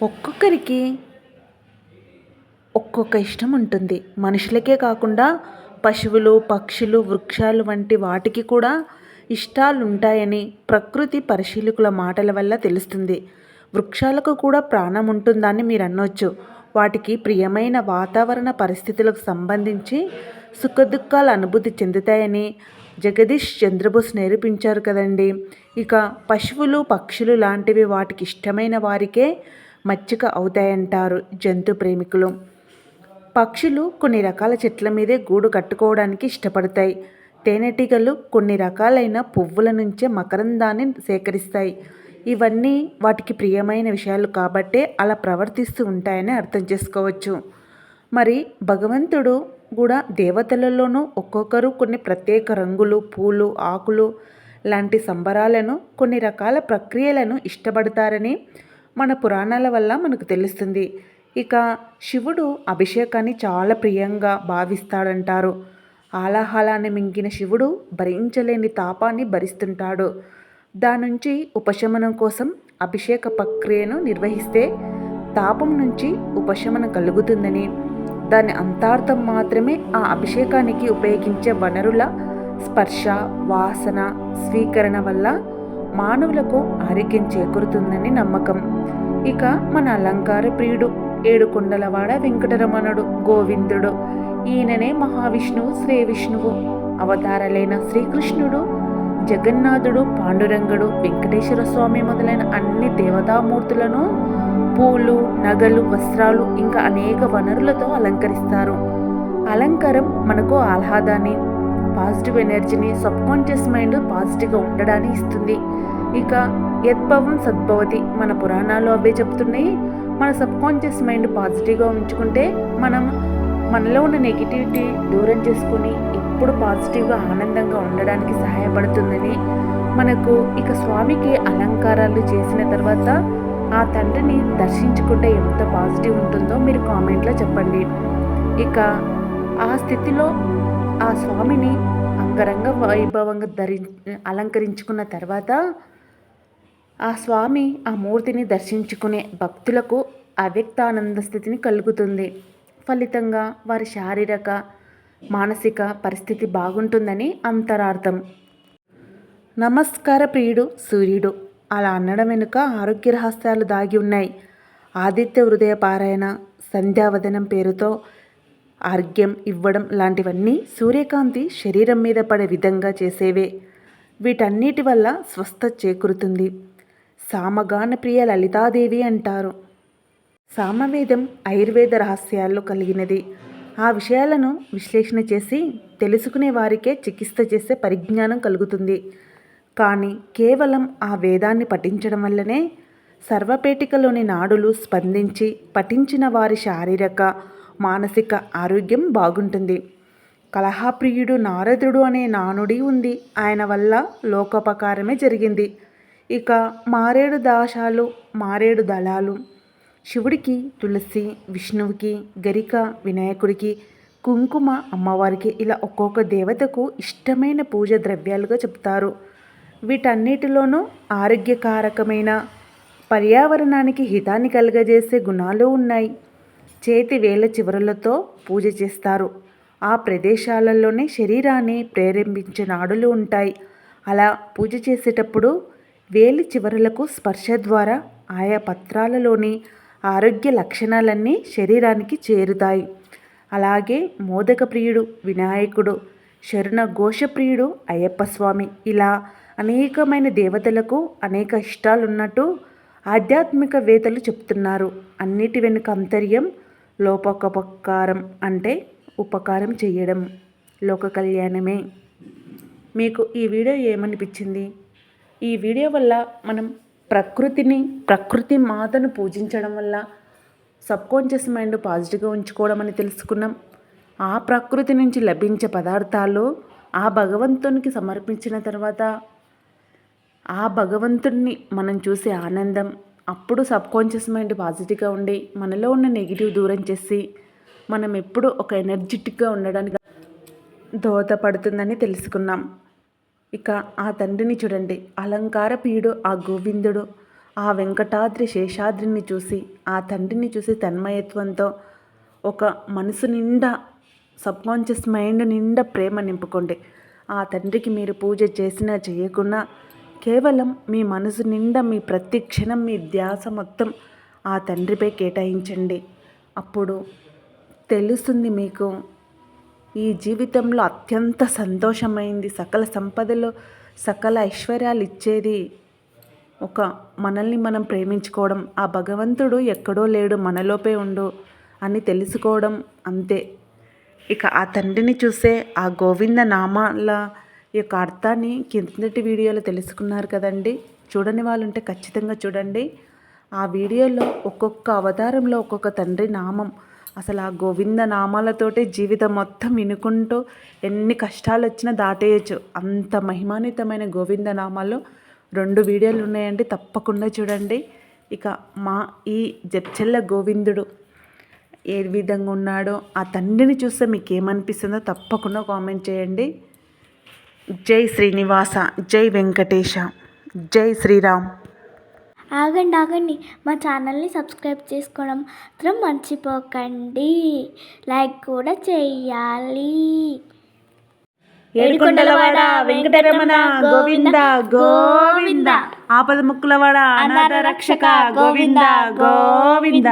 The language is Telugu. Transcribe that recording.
ఒక్కొక్కరికి ఒక్కొక్క ఇష్టం ఉంటుంది. మనుషులకే కాకుండా పశువులు, పక్షులు, వృక్షాలు వంటి వాటికి కూడా ఇష్టాలు ఉంటాయని ప్రకృతి పరిశీలకుల మాటల వల్ల తెలుస్తుంది. వృక్షాలకు కూడా ప్రాణం ఉంటుందని మీరు అనొచ్చు. వాటికి ప్రియమైన వాతావరణ పరిస్థితులకు సంబంధించి సుఖదుఖాలు అనుభూతి చెందుతాయని జగదీష్ చంద్రబోస్ నిరూపించారు కదండి. ఇక పశువులు, పక్షులు లాంటివి వాటికి ఇష్టమైన వారికే మచ్చిక అవుతాయంటారు జంతు ప్రేమికులు. పక్షులు కొన్ని రకాల చెట్ల మీదే గూడు కట్టుకోవడానికి ఇష్టపడతాయి. తేనెటీగలు కొన్ని రకాలైన పువ్వుల నుంచే మకరందాన్ని సేకరిస్తాయి. ఇవన్నీ వాటికి ప్రియమైన విషయాలు కాబట్టే అలా ప్రవర్తిస్తూ ఉంటాయని అర్థం చేసుకోవచ్చు. మరి భగవంతుడు కూడా దేవతలలోనూ ఒక్కొక్కరు కొన్ని ప్రత్యేక రంగులు, పూలు, ఆకులు లాంటి సంబరాలను, కొన్ని రకాల ప్రక్రియలను ఇష్టపడతారని మన పురాణాల వల్ల మనకు తెలుస్తుంది. ఇక శివుడు అభిషేకాన్ని చాలా ప్రియంగా భావిస్తాడంటారు. ఆలాహలాన్ని మింగిన శివుడు భరించలేని తాపాన్ని భరిస్తుంటాడు. దాని నుంచి ఉపశమనం కోసం అభిషేక ప్రక్రియను నిర్వహిస్తే తాపం నుంచి ఉపశమనం కలుగుతుందని, దాని అంతార్థం మాత్రమే ఆ అభిషేకానికి ఉపయోగించే వనరుల స్పర్శ, వాసన, స్వీకరణ వల్ల మానవులకు ఆరోగ్యం చేకూరుతుందని నమ్మకం. ఇక మన అలంకార ప్రియుడు ఏడుకొండలవాడ వెంకటరమణుడు గోవిందుడు, ఈయననే మహావిష్ణువు, శ్రీ విష్ణువు అవతారాలైన శ్రీకృష్ణుడు, జగన్నాథుడు, పాండురంగుడు, వెంకటేశ్వర స్వామి మొదలైన అన్ని దేవతామూర్తులను పూలు, నగలు, వస్త్రాలు ఇంకా అనేక వనరులతో అలంకరిస్తారు. అలంకారం మనకు ఆహ్లాదాన్ని, పాజిటివ్ ఎనర్జీని, సబ్కాన్షియస్ మైండ్ పాజిటివ్గా ఉండడాన్ని ఇస్తుంది. ఇక యద్భవం సద్భవతి, మన పురాణాలు అవే చెప్తున్నాయి. మన సబ్కాన్షియస్ మైండ్ పాజిటివ్గా ఉంచుకుంటే మనలో ఉన్న నెగిటివిటీ దూరం చేసుకుని ఎప్పుడు పాజిటివ్గా ఆనందంగా ఉండడానికి సహాయపడుతుందని మనకు. ఇక స్వామికి అలంకారాలు చేసిన తర్వాత ఆ తండ్రిని దర్శించుకుంటే ఎంత పాజిటివ్ ఉంటుందో మీరు కామెంట్లో చెప్పండి. ఇక ఆ స్థితిలో ఆ స్వామిని అంగరంగ వైభవంగా అలంకరించుకున్న తర్వాత ఆ స్వామి ఆ మూర్తిని దర్శించుకునే భక్తులకు అవ్యక్తానంద స్థితిని కలుగుతుంది. ఫలితంగా వారి శారీరక, మానసిక పరిస్థితి బాగుంటుందని అంతరార్థం. నమస్కార ప్రియుడు సూర్యుడు అలా అనడం వెనుక ఆరోగ్య రహస్యాలు దాగి ఉన్నాయి. ఆదిత్య హృదయ పారాయణ, సంధ్యావదనం పేరుతో ఆర్ఘ్యం ఇవ్వడం లాంటివన్నీ సూర్యకాంతి శరీరం మీద పడే విధంగా చేసేవే. వీటన్నిటి వల్ల స్వస్థత చేకూరుతుంది. సామగాన ప్రియ లలితాదేవి అంటారు. సామవేదం ఆయుర్వేద రహస్యాల్లో కలిగినది. ఆ విషయాలను విశ్లేషణ చేసి తెలుసుకునే వారికే చికిత్స చేసే పరిజ్ఞానం కలుగుతుంది. కానీ కేవలం ఆ వేదాన్ని పఠించడం వల్లనే సర్వపేటికలోని నాడులు స్పందించి పఠించిన వారి శారీరక, మానసిక ఆరోగ్యం బాగుంటుంది. కలహప్రియుడు నారదుడు అనే నానుడి ఉంది. ఆయన వల్ల లోకోపకారమే జరిగింది. ఇక మారేడు దాశాలు, మారేడు దళాలు శివుడికి, తులసి, విష్ణువుకి, గరిక వినాయకుడికి, కుంకుమ అమ్మవారికి ఇలా ఒక్కొక్క దేవతకు ఇష్టమైన పూజ ద్రవ్యాలుగా చెప్తారు. వీటన్నిటిలోనూ ఆరోగ్యకారకమైన, పర్యావరణానికి హితాన్ని కలుగజేసే గుణాలు ఉన్నాయి. చేతి వేళ్ళ చివరలతో పూజ చేస్తారు. ఆ ప్రదేశాలలోనే శరీరాన్ని ప్రేరేపించే నాడులు ఉంటాయి. అలా పూజ చేసేటప్పుడు వేలి చివరలకు స్పర్శ ద్వారా ఆయా పత్రాలలోని ఆరోగ్య లక్షణాలన్నీ శరీరానికి చేరుతాయి. అలాగే మోదక ప్రియుడు వినాయకుడు, శరణ ఘోషప్రియుడు అయ్యప్ప స్వామి, ఇలా అనేకమైన దేవతలకు అనేక ఇష్టాలున్నట్టు ఆధ్యాత్మిక వేత్తలు చెప్తున్నారు. అన్నిటి వెనుక అంతర్యం లోకోపకారం, అంటే ఉపకారం చేయడం, లోక కళ్యాణమే. మీకు ఈ వీడియో ఏమనిపించింది? ఈ వీడియో వల్ల మనం ప్రకృతి మాతను పూజించడం వల్ల సబ్కాన్షియస్ మైండ్ పాజిటివ్గా ఉంచుకోవడం అని తెలుసుకున్నాం. ఆ ప్రకృతి నుంచి లభించే పదార్థాలు ఆ భగవంతునికి సమర్పించిన తర్వాత ఆ భగవంతుడిని మనం చూసే ఆనందం, అప్పుడు సబ్కాన్షియస్ మైండ్ పాజిటివ్గా ఉండి మనలో ఉన్న నెగిటివ్ దూరం చేసి మనం ఎప్పుడు ఒక ఎనర్జెటిక్గా ఉండడానికి దోహదపడుతుందని తెలుసుకున్నాం. ఇక ఆ తండ్రిని చూడండి, అలంకార ప్రియుడు ఆ గోవిందుడు, ఆ వెంకటాద్రి శేషాద్రిని చూసి, ఆ తండ్రిని చూసి తన్మయత్వంతో ఒక మనసు నిండా, సబ్కాన్షియస్ మైండ్ నిండా ప్రేమ నింపుకోండి. ఆ తండ్రికి మీరు పూజ చేసినా చేయకున్నా కేవలం మీ మనసు నిండా మీ ప్రతి క్షణం మీ ధ్యాస మొత్తం ఆ తండ్రిపై కేటాయించండి. అప్పుడు తెలుస్తుంది మీకు ఈ జీవితంలో అత్యంత సంతోషమైంది, సకల సంపదలు, సకల ఐశ్వర్యాలు ఇచ్చేది ఒక మనల్ని మనం ప్రేమించుకోవడం. ఆ భగవంతుడు ఎక్కడో లేడు, మనలోపే ఉండు అని తెలుసుకోవడం, అంతే. ఇక ఆ తండ్రిని చూసే ఆ గోవింద నామాల యొక్క అర్థాన్ని కిందటి వీడియోలో తెలుసుకున్నారు కదండి. చూడని వాళ్ళు ఉంటే ఖచ్చితంగా చూడండి. ఆ వీడియోలో ఒక్కొక్క అవతారంలో ఒక్కొక్క తండ్రి నామం, అసలు ఆ గోవింద నామాలతోటే జీవితం మొత్తం వినుకుంటూ ఎన్ని కష్టాలు వచ్చినా దాటేయచ్చు. అంత మహిమాన్వితమైన గోవింద నామాల్లో 2 వీడియోలు ఉన్నాయండి, తప్పకుండా చూడండి. ఇక మా ఈ జడ్చెల్ల గోవిందుడు ఏ విధంగా ఉన్నాడో, ఆ తండ్రిని చూస్తే మీకు ఏమనిపిస్తుందో తప్పకుండా కామెంట్ చేయండి. జై శ్రీనివాస, జై వెంకటేశ, జై శ్రీరామ్. ఆగండి, మా ఛానల్ని సబ్స్క్రైబ్ చేసుకోవడం మాత్రం మర్చిపోకండి. లైక్ కూడా చెయ్యాలి. ఏడుకొండలవాడ వెంకటరమణ గోవింద గోవింద, ఆపద ముక్కులవాడ అనాథ రక్షక గోవింద గోవింద.